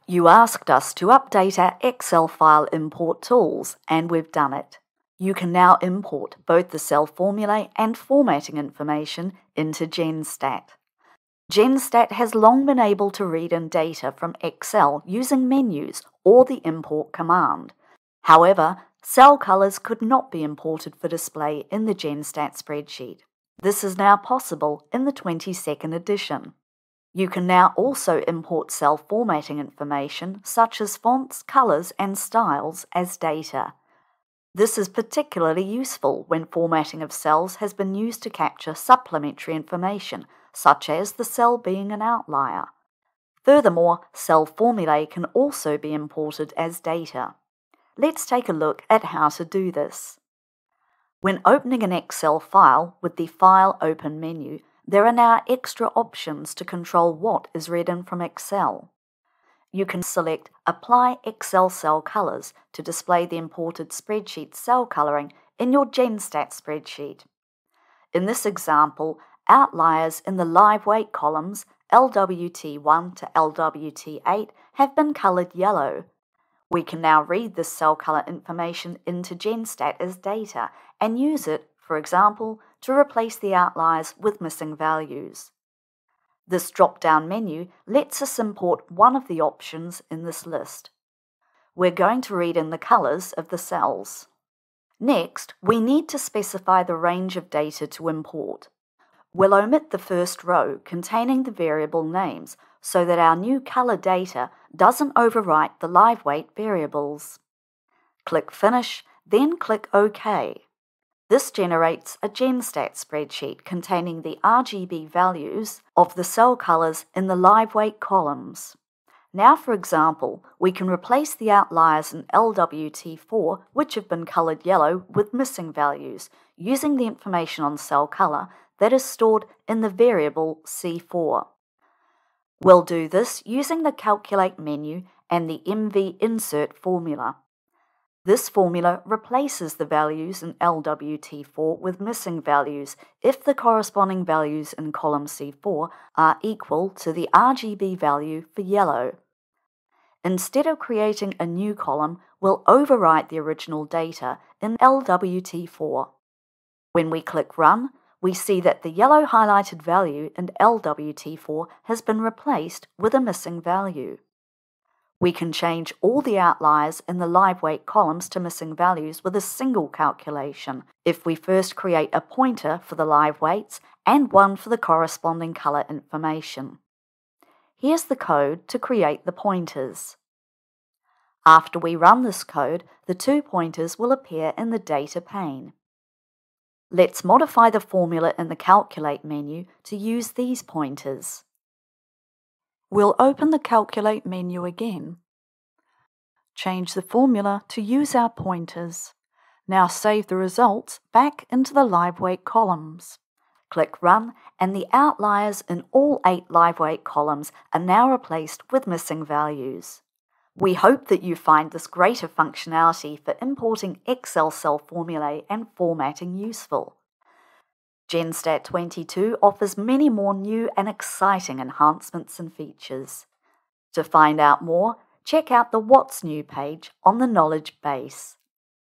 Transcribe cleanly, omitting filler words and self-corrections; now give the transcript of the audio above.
You asked us to update our Excel file import tools, and we've done it. You can now import both the cell formulae and formatting information into Genstat. Genstat has long been able to read in data from Excel using menus or the import command. However, cell colors could not be imported for display in the Genstat spreadsheet. This is now possible in the 22nd edition. You can now also import cell formatting information such as fonts, colors, and styles as data. This is particularly useful when formatting of cells has been used to capture supplementary information, such as the cell being an outlier. Furthermore, cell formulae can also be imported as data. Let's take a look at how to do this. When opening an Excel file with the File Open menu, there are now extra options to control what is read in from Excel. You can select Apply Excel Cell Colors to display the imported spreadsheet cell coloring in your Genstat spreadsheet. In this example, outliers in the live weight columns LWT1 to LWT8 have been colored yellow. We can now read this cell color information into Genstat as data and use it, for example, to replace the outliers with missing values. This drop-down menu lets us import one of the options in this list. We're going to read in the colors of the cells. Next, we need to specify the range of data to import. We'll omit the first row containing the variable names so that our new color data doesn't overwrite the live weight variables. Click Finish, then click OK. This generates a Genstat spreadsheet containing the RGB values of the cell colors in the live weight columns. Now, for example, we can replace the outliers in LWT4, which have been colored yellow, with missing values, using the information on cell color that is stored in the variable C4. We'll do this using the Calculate menu and the MV Insert formula. This formula replaces the values in LWT4 with missing values if the corresponding values in column C4 are equal to the RGB value for yellow. Instead of creating a new column, we'll overwrite the original data in LWT4. When we click Run, we see that the yellow highlighted value in LWT4 has been replaced with a missing value. We can change all the outliers in the live weight columns to missing values with a single calculation if we first create a pointer for the live weights and one for the corresponding color information. Here's the code to create the pointers. After we run this code, the two pointers will appear in the data pane. Let's modify the formula in the Calculate menu to use these pointers. We'll open the Calculate menu again. Change the formula to use our pointers. Now save the results back into the live weight columns. Click Run, and the outliers in all 8 live weight columns are now replaced with missing values. We hope that you find this greater functionality for importing Excel cell formulae and formatting useful. Genstat 22 offers many more new and exciting enhancements and features. To find out more, check out the What's New page on the knowledge base.